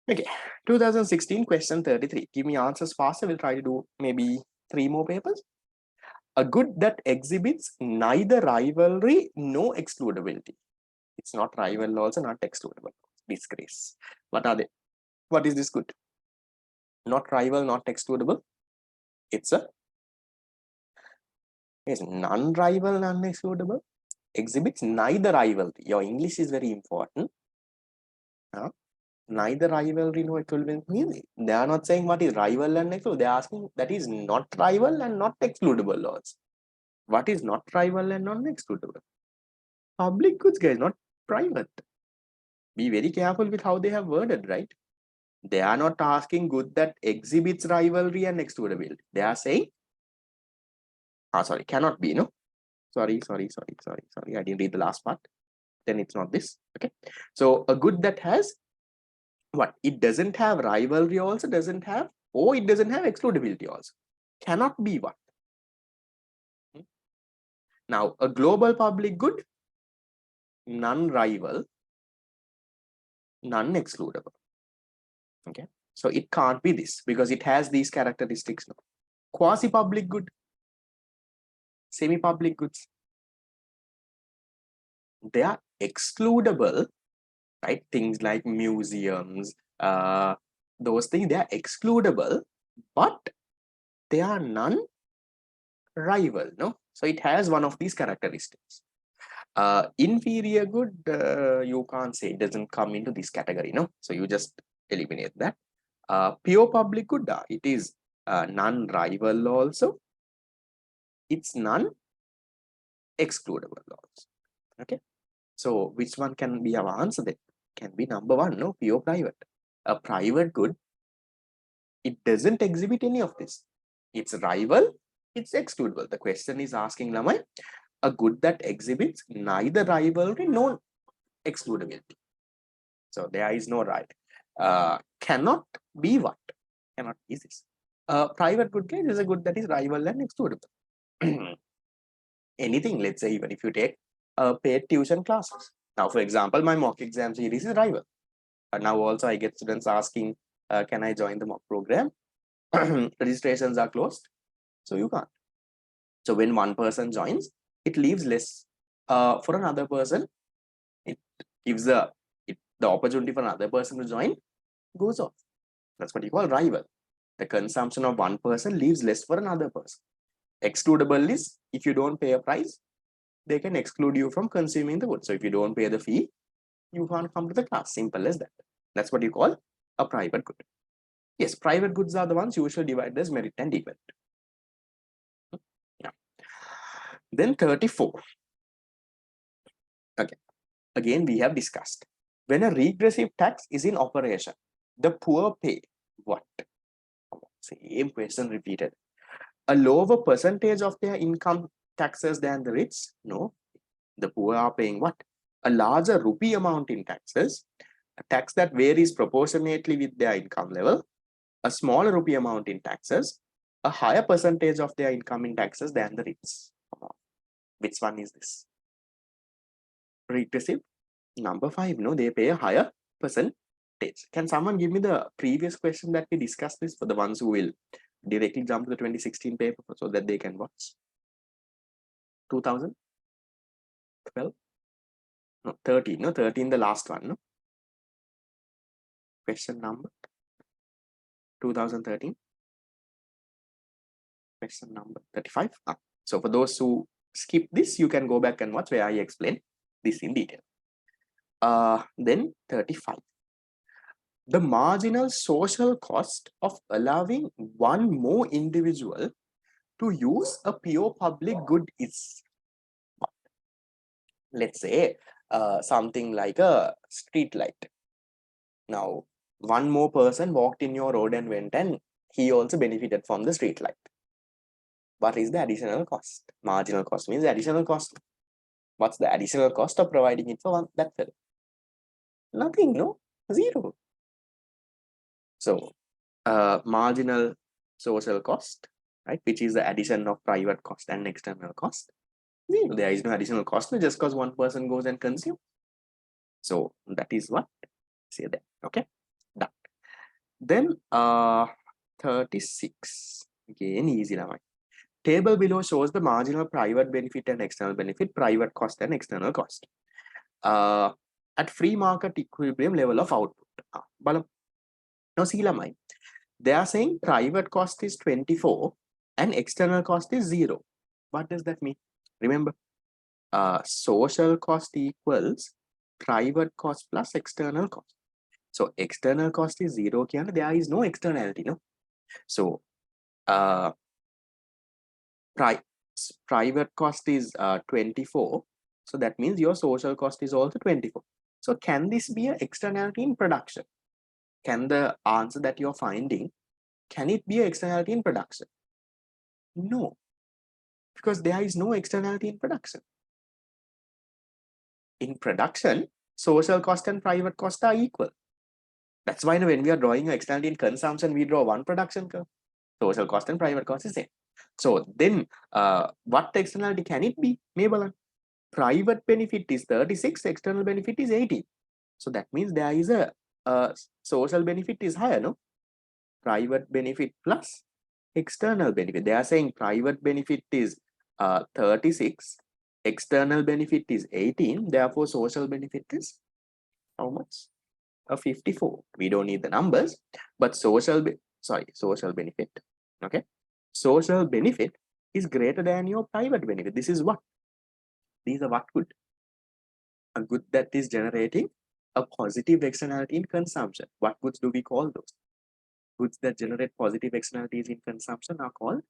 Okay, 2016 question 33. Give me answers faster. We'll try to do maybe 3 more papers. A good that exhibits neither rivalry nor excludability. It's not rival also, not excludable. Disgrace. What are they? What is this good? Not rival, not excludable. It's non-rival, non-excludable. Exhibits neither rivalry. Your English is very important. Neither rivalry nor excludable. They are not saying what is rival and excludable. They are asking that is not rival and not excludable also. What is not rival and non-excludable? Public goods, guys, not private. Be very careful with how they have worded, right? They are not asking good that exhibits rivalry and excludability. They are saying, sorry, cannot be, no? Sorry. I didn't read the last part. Then it's not this. Okay. So a good that has what? It doesn't have rivalry also, doesn't have, or it doesn't have excludability also. Cannot be what? Now, a global public good, non-rival, non-excludable. Okay. So it can't be this because it has these characteristics now. Quasi-public good, semi-public goods, they are excludable, right? Things like museums, those things, they are excludable, but they are non-rival, no? So it has one of these characteristics. Inferior good, you can't say, it doesn't come into this category, no? So you just eliminate that. Pure public good, it is non-rival also. It's non-excludable also. Okay. So which one can be our answer then? Can be number 1, no? Pure private. A private good, it doesn't exhibit any of this. It's rival, it's excludable. The question is asking Lamai, a good that exhibits neither rivalry nor excludability. So there is no right. Cannot be what? Cannot be this. Private good case is a good that is rival and excludable. Anything, let's say, even if you take paid tuition classes. Now, for example, my mock exam series is rival. Now also I get students asking, can I join the mock program? Registrations are closed, so you can't. So when one person joins, it leaves less for another person. It gives the opportunity for another person to join goes off. That's what you call rival. The consumption of one person leaves less for another person. Excludable is if you don't pay a price, they can exclude you from consuming the good. So if you don't pay the fee, you can't come to the class. Simple as that. That's what you call a private good. Yes, private goods are the ones usually divided as merit and demerit. Yeah. Then 34. Okay. Again, we have discussed. When a regressive tax is in operation, the poor pay what? Same question repeated. A lower percentage of their income taxes than the rich? No. The poor are paying what? A larger rupee amount in taxes, a tax that varies proportionately with their income level, a smaller rupee amount in taxes, a higher percentage of their income in taxes than the rich. Which one is this? Regressive. Number 5, no, they pay a higher percentage. Can someone give me the previous question that we discussed this for the ones who will directly jump to the 2016 paper so that they can watch? 2012? No, 13. No, 13, the last one. No? Question number 2013. Question number 35. So for those who skip this, you can go back and watch where I explain this in detail. Then 35. The marginal social cost of allowing one more individual to use a pure public good is, let's say, something like a street light. Now, one more person walked in your road and went, and he also benefited from the street light. What is the additional cost? Marginal cost means the additional cost. What's the additional cost of providing it for that fellow? Nothing, no? Zero. So, marginal social cost, right, which is the addition of private cost and external cost. Zero. There is no additional cost just because one person goes and consumes. So that is what say that. Okay, done. Then 36. Again, easy lamai. Table below shows the marginal private benefit and external benefit, private cost and external cost. At free market equilibrium level of output. Now see lamai. They are saying private cost is 24 and external cost is 0. What does that mean? Remember, social cost equals private cost plus external cost. So external cost is 0. There is no externality, no? So private cost is 24. So that means your social cost is also 24. So can this be an externality in production? Can the answer that you're finding, can it be an externality in production? No, because there is no externality in production. In production, social cost and private cost are equal. That's why when we are drawing an externality in consumption, we draw one production curve. Social cost and private cost is same. So then what externality can it be? Maybe private benefit is 36, external benefit is 18. So that means there is a social benefit is higher, no? Private benefit plus external benefit. They are saying private benefit is 36, external benefit is 18. Therefore, social benefit is how much? 54. We don't need the numbers, but social benefit. Okay, social benefit is greater than your private benefit. This is what? These are what good? A good that is generating a positive externality in consumption. What goods do we call those? Goods that generate positive externalities in consumption are called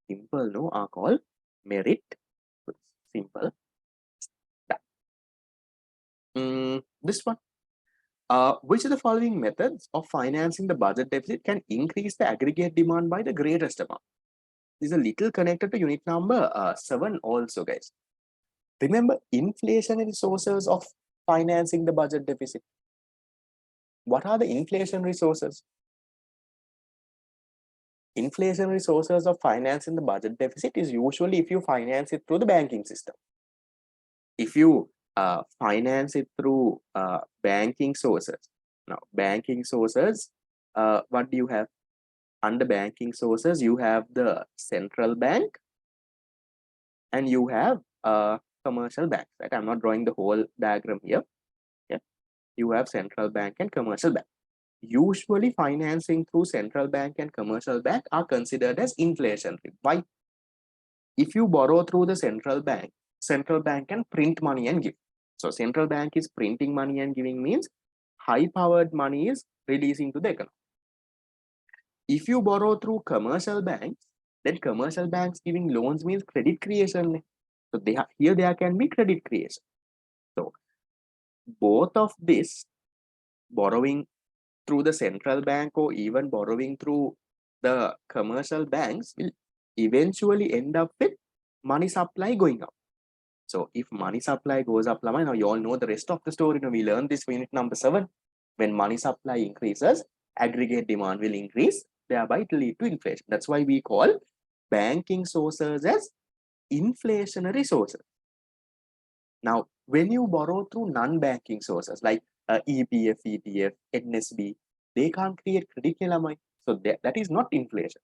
simple, no, are called merit goods. Simple. This one. Which of the following methods of financing the budget deficit can increase the aggregate demand by the greatest amount? This is a little connected to unit number 7 also, guys. Remember inflationary sources of financing the budget deficit. What are the inflationary sources? Inflationary sources of financing the budget deficit is usually if you finance it through the banking system. If you finance it through banking sources. Now, banking sources, what do you have? Under banking sources, you have the central bank and you have commercial banks. Right? I'm not drawing the whole diagram here. Yeah, you have central bank and commercial bank. Usually, financing through central bank and commercial bank are considered as inflationary. Why? If you borrow through the central bank can print money and give. So central bank is printing money and giving means high-powered money is releasing to the economy. If you borrow through commercial banks, then commercial banks giving loans means credit creation. So there can be credit creation. So both of this, borrowing through the central bank or even borrowing through the commercial banks, will eventually end up with money supply going up. So if money supply goes up, now you all know the rest of the story. We learned this for unit number 7. When money supply increases, aggregate demand will increase, thereby it will lead to inflation. That's why we call banking sources as inflationary sources. Now, when you borrow through non-banking sources like EPF, ETF, NSB, they can't create credit. So that is not inflation.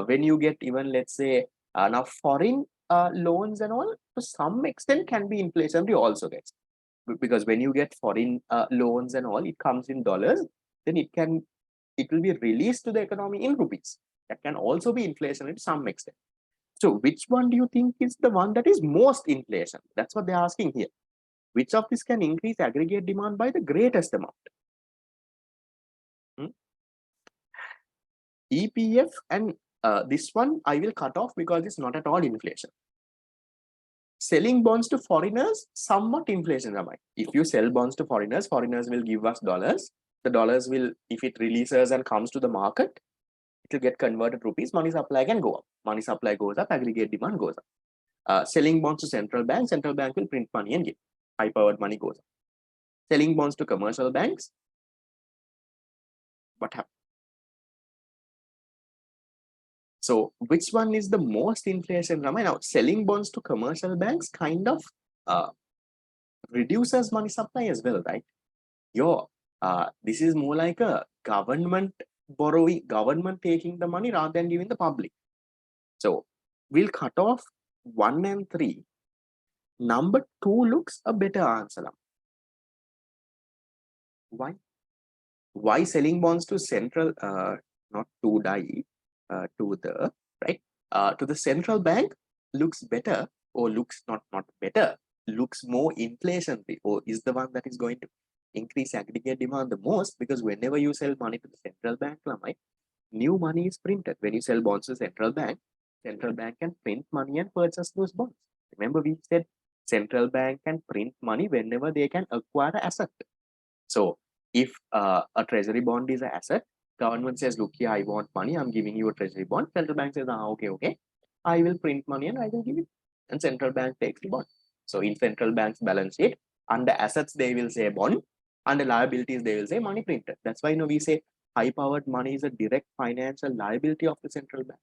When you get even, let's say, now foreign loans and all, to some extent can be inflationary also, guys. Because when you get foreign loans and all, it comes in dollars, then it will be released to the economy in rupees. That can also be inflationary to some extent. So which one do you think is the one that is most inflation? That's what they're asking here. Which of this can increase aggregate demand by the greatest amount? EPF and this one I will cut off because it's not at all inflation. Selling bonds to foreigners, somewhat inflation. If you sell bonds to foreigners, foreigners will give us dollars. The dollars will, if it releases and comes to the market, it will get converted rupees. Money supply can go up. Money supply goes up, aggregate demand goes up. Selling bonds to central bank will print money and give. High-powered money goes up. Selling bonds to commercial banks, what happens? So which one is the most inflation, Ramay? Now, selling bonds to commercial banks kind of reduces money supply as well, right? This is more like a government borrowing, government taking the money rather than giving the public. So we'll cut off 1 and 3. Number 2 looks a better answer. Why? Why selling bonds to central, not to die, to the right, to the central bank looks better, or looks not better, looks more inflationary, or is the one that is going to increase aggregate demand the most, because whenever you sell money to the central bank, new money is printed. When you sell bonds to central bank can print money and purchase those bonds. Remember, we said central bank can print money whenever they can acquire an asset. So if a treasury bond is an asset, government says, look here, I want money, I'm giving you a treasury bond. Central bank says, okay, I will print money and I will give it. And central bank takes the bond. So in central bank's balance sheet, under assets, they will say bond. Under liabilities, they will say money printed. That's why we say high-powered money is a direct financial liability of the central bank.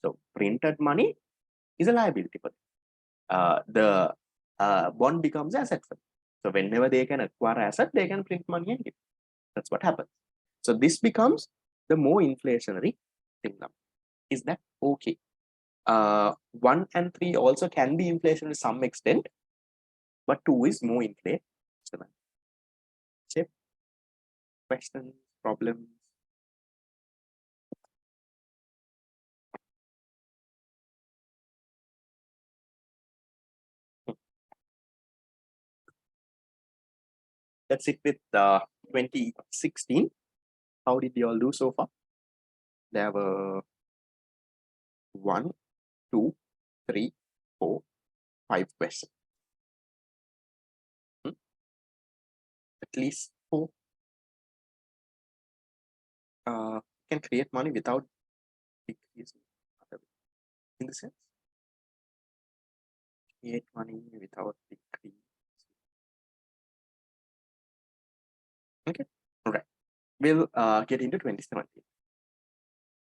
So printed money is a liability for them. The bond becomes asset for them. So whenever they can acquire asset, they can print money and give. That's what happens. So this becomes the more inflationary thing now. Is that okay? 1 and 3 also can be inflation to some extent, but 2 is more inflation. Questions, problems? Let's sit with 2016. How did you all do so far? There were 1, 2, 3, 4, 5 questions. At least 4. Can create money without decreasing. In the sense, create money without decrease. Okay, all right. We'll get into 2017.